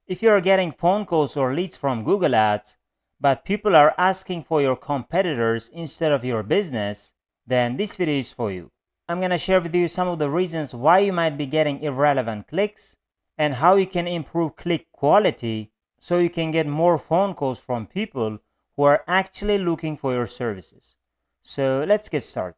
If you're getting phone calls or leads from Google Ads, but people are asking for your competitors instead of your business, then this video is for you. I'm going to share with you some of the reasons why you might be getting irrelevant clicks and how you can improve click quality so you can get more phone calls from people who are actually looking for your services. So let's get started.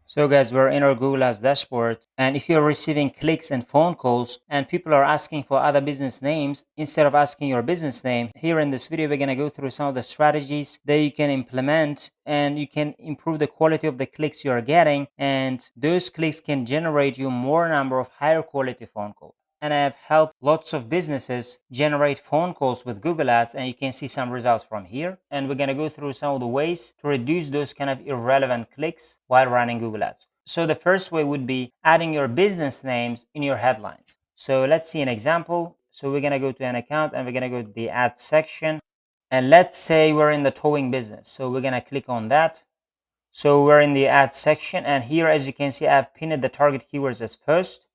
So guys, we're in our Google Ads dashboard, and if you're receiving clicks and phone calls and people are asking for other business names instead of asking your business name, here in this video we're going to go through some of the strategies that you can implement and you can improve the quality of the clicks you are getting, and those clicks can generate you more number of higher quality phone calls. And I have helped lots of businesses generate phone calls with Google Ads, and you can see some results from here. And we're going to go through some of the ways to reduce those kind of irrelevant clicks while running Google Ads. So the first way would be adding your business names in your headlines. So let's see an example. So we're going to go to an account and we're going to go to the ads section. And let's say we're in the towing business. So we're going to click on that. So we're in the ads section, and here, as you can see, I've pinned the target keywords as first.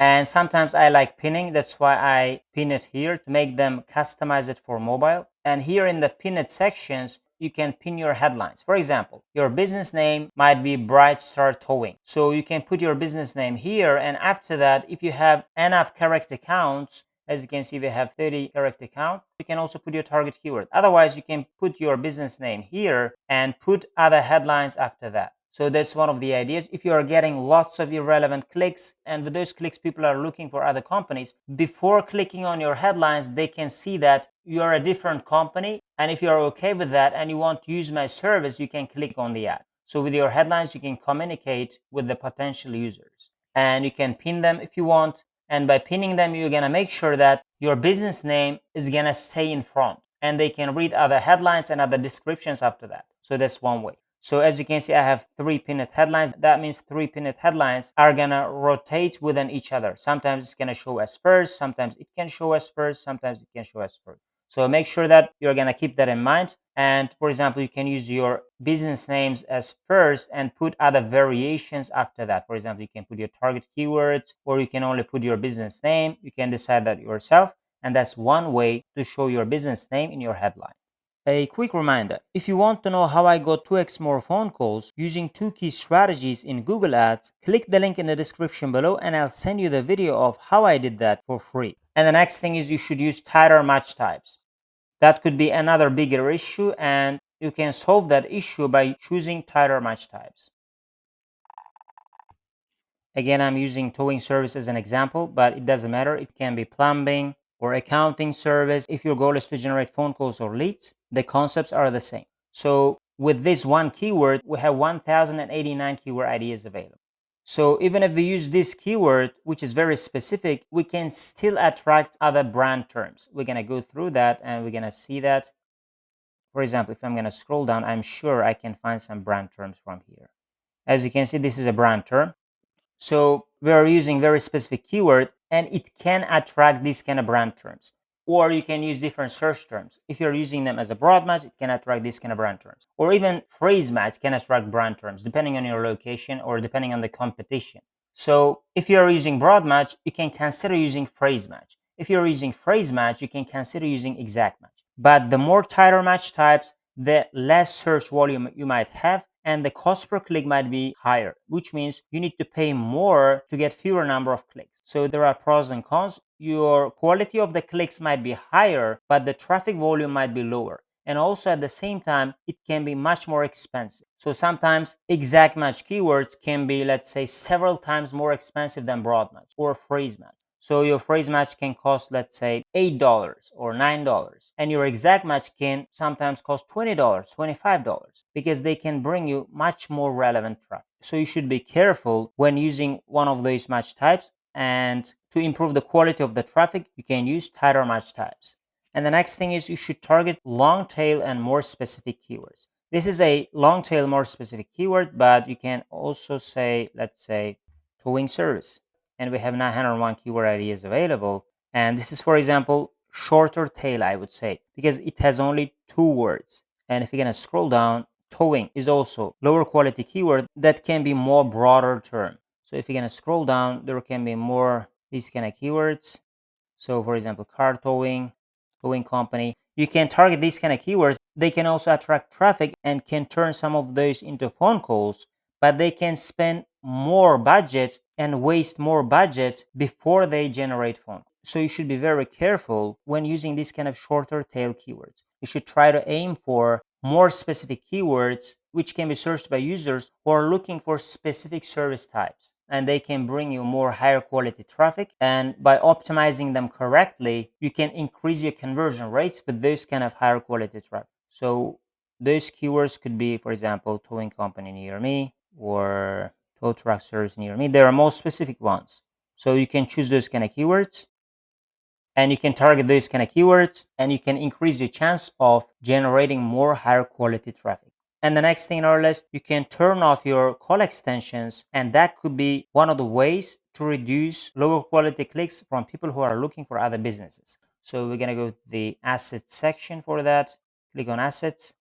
And sometimes I like pinning, that's why I pin it here to make them customize it for mobile. And here in the pinned sections, you can pin your headlines. For example, your business name might be Bright Star Towing. So you can put your business name here, and after that, if you have enough character counts, as you can see, we have 30 character count, you can also put your target keyword. Otherwise, you can put your business name here and put other headlines after that. So that's one of the ideas. If you are getting lots of irrelevant clicks, and with those clicks people are looking for other companies, before clicking on your headlines, they can see that you are a different company. And if you are okay with that and you want to use my service, you can click on the ad. So with your headlines, you can communicate with the potential users, and you can pin them if you want. And by pinning them, you're going to make sure that your business name is going to stay in front, and they can read other headlines and other descriptions after that. So that's one way. So as you can see, I have 3 pinned headlines. That means 3 pinned headlines are gonna rotate within each other. Sometimes it's gonna show as first, sometimes it can show as first, sometimes it can show as first. So make sure that you're gonna keep that in mind. And for example, you can use your business names as first and put other variations after that. For example, you can put your target keywords, or you can only put your business name. You can decide that yourself. And that's one way to show your business name in your headline. A quick reminder, if you want to know how I got 2x more phone calls using 2 key strategies in Google Ads, click the link in the description below and I'll send you the video of how I did that for free. And the next thing is you should use tighter match types. That could be another bigger issue, and you can solve that issue by choosing tighter match types. Again, I'm using towing service as an example, but it doesn't matter. It can be plumbing or accounting service. If your goal is to generate phone calls or leads, the concepts are the same. So with this one keyword, we have 1089 keyword ideas available. So even if we use this keyword, which is very specific, we can still attract other brand terms. We're going to go through that and we're going to see that. For example, if I'm going to scroll down, I'm sure I can find some brand terms from here. As you can see, this is a brand term. So we are using very specific keyword, and it can attract these kind of brand terms. Or you can use different search terms. If you're using them as a broad match, it can attract these kind of brand terms. Or even phrase match can attract brand terms, depending on your location or depending on the competition. So if you're using broad match, you can consider using phrase match. If you're using phrase match, you can consider using exact match. But the more tighter match types, the less search volume you might have, and the cost per click might be higher, which means you need to pay more to get fewer number of clicks. So there are pros and cons. Your quality of the clicks might be higher, but the traffic volume might be lower. And also at the same time, it can be much more expensive. So sometimes exact match keywords can be, let's say, several times more expensive than broad match or phrase match. So your phrase match can cost, let's say, $8 or $9, and your exact match can sometimes cost $20, $25, because they can bring you much more relevant traffic. So you should be careful when using one of those match types, and to improve the quality of the traffic, you can use tighter match types. And the next thing is you should target long tail and more specific keywords. This is a long tail, more specific keyword, but you can also say, let's say, towing service. And we have 901 keyword ideas available. And this is, for example, shorter tail, I would say, because it has only 2 words. And if you're going to scroll down, towing is also lower quality keyword that can be more broader term. So if you're going to scroll down, there can be more these kind of keywords. So for example, car towing, towing company, you can target these kind of keywords. They can also attract traffic and can turn some of those into phone calls, but they can spend more budget and waste more budget before they generate phone calls. So you should be very careful when using these kind of shorter tail keywords. You should try to aim for more specific keywords which can be searched by users who are looking for specific service types, and they can bring you more higher quality traffic. And by optimizing them correctly, you can increase your conversion rates with those kind of higher quality traffic. So those keywords could be, for example, towing company near me or tow truck service near me. There are more specific ones. So you can choose those kind of keywords and you can target those kind of keywords and you can increase your chance of generating more higher quality traffic. And the next thing on our list, you can turn off your call extensions, and that could be one of the ways to reduce lower quality clicks from people who are looking for other businesses. So we're going to go to the assets section for that. Click on assets.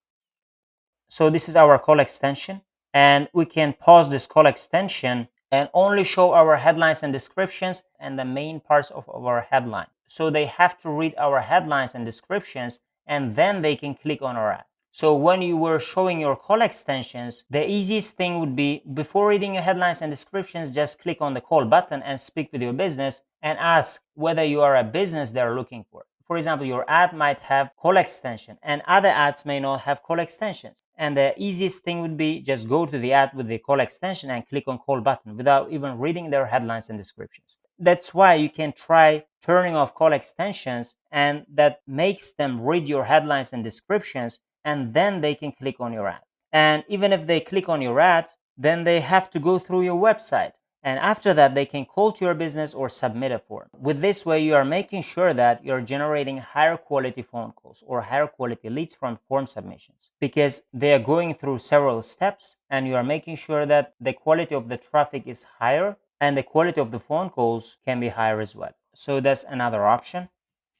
So this is our call extension, and we can pause this call extension and only show our headlines and descriptions and the main parts of our headline. So they have to read our headlines and descriptions and then they can click on our ad. So when you were showing your call extensions, the easiest thing would be, before reading your headlines and descriptions, just click on the call button and speak with your business and ask whether you are a business they're looking for. For example, your ad might have call extension and other ads may not have call extensions. And the easiest thing would be just go to the ad with the call extension and click on call button without even reading their headlines and descriptions. That's why you can try turning off call extensions, and that makes them read your headlines and descriptions, and then they can click on your ad. And even if they click on your ad, then they have to go through your website. And after that, they can call to your business or submit a form. With this way, you are making sure that you're generating higher quality phone calls or higher quality leads from form submissions, because they are going through several steps and you are making sure that the quality of the traffic is higher and the quality of the phone calls can be higher as well. So that's another option.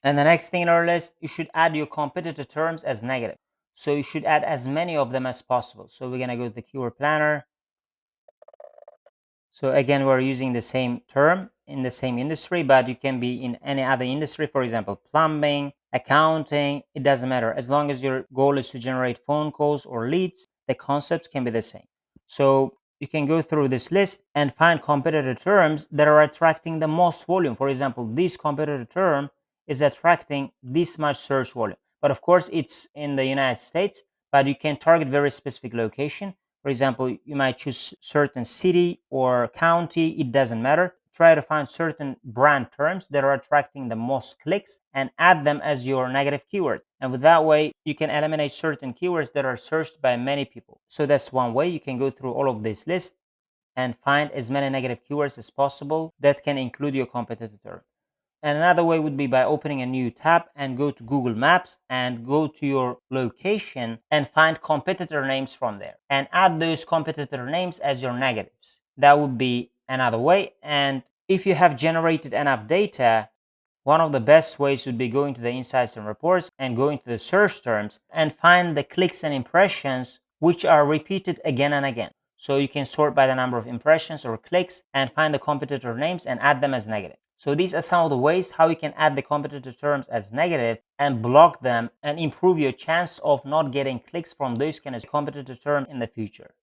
And the next thing in our list, you should add your competitor terms as negative. So you should add as many of them as possible. So we're going to go to the keyword planner. So again, we're using the same term in the same industry, but you can be in any other industry, for example, plumbing, accounting, it doesn't matter. As long as your goal is to generate phone calls or leads, the concepts can be the same. So you can go through this list and find competitor terms that are attracting the most volume. For example, this competitor term is attracting this much search volume. But of course, it's in the United States, but you can target very specific location. For example, you might choose certain city or county, it doesn't matter. Try to find certain brand terms that are attracting the most clicks and add them as your negative keyword. And with that way, you can eliminate certain keywords that are searched by many people. So that's one way. You can go through all of this list and find as many negative keywords as possible that can include your competitor term. And another way would be by opening a new tab and go to Google Maps and go to your location and find competitor names from there and add those competitor names as your negatives. That would be another way. And if you have generated enough data, one of the best ways would be going to the insights and reports and going to the search terms and find the clicks and impressions which are repeated again and again. So you can sort by the number of impressions or clicks and find the competitor names and add them as negative. So these are some of the ways how you can add the competitor terms as negative and block them and improve your chance of not getting clicks from those kind of competitor terms in the future.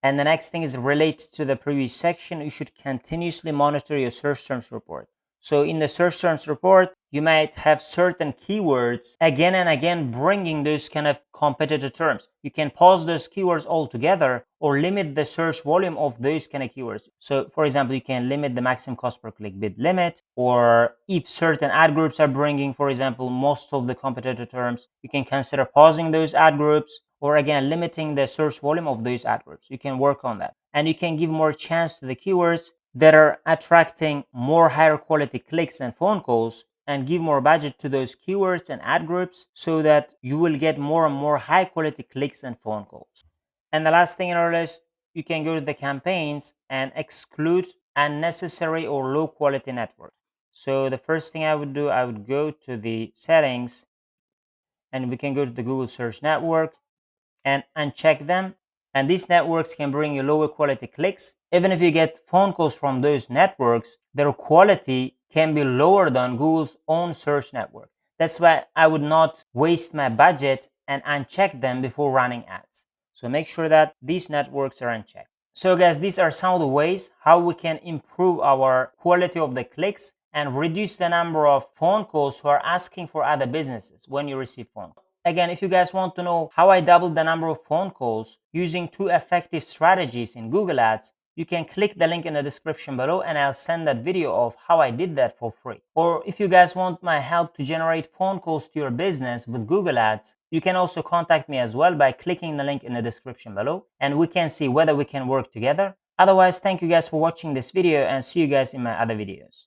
And the next thing is related to the previous section. You should continuously monitor your search terms report. So in the search terms report, you might have certain keywords again and again bringing those kind of competitor terms. You can pause those keywords altogether or limit the search volume of those kind of keywords. So for example, you can limit the maximum cost per click bid limit, or if certain ad groups are bringing, for example, most of the competitor terms, you can consider pausing those ad groups, or again, limiting the search volume of those ad groups. You can work on that. And you can give more chance to the keywords that are attracting more higher quality clicks and phone calls, and give more budget to those keywords and ad groups so that you will get more and more high quality clicks and phone calls. And the last thing in our list, you can go to the campaigns and exclude unnecessary or low quality networks. So the first thing I would do, I would go to the settings and we can go to the Google Search Network and uncheck them. And these networks can bring you lower quality clicks. Even if you get phone calls from those networks, their quality can be lower than Google's own search network. That's why I would not waste my budget and uncheck them before running ads. So make sure that these networks are unchecked. So guys, these are some of the ways how we can improve our quality of the clicks and reduce the number of phone calls who are asking for other businesses when you receive phone calls. Again, if you guys want to know how I doubled the number of phone calls using 2 effective strategies in Google Ads, you can click the link in the description below and I'll send that video of how I did that for free. Or if you guys want my help to generate phone calls to your business with Google Ads, you can also contact me as well by clicking the link in the description below and we can see whether we can work together. Otherwise, thank you guys for watching this video and see you guys in my other videos.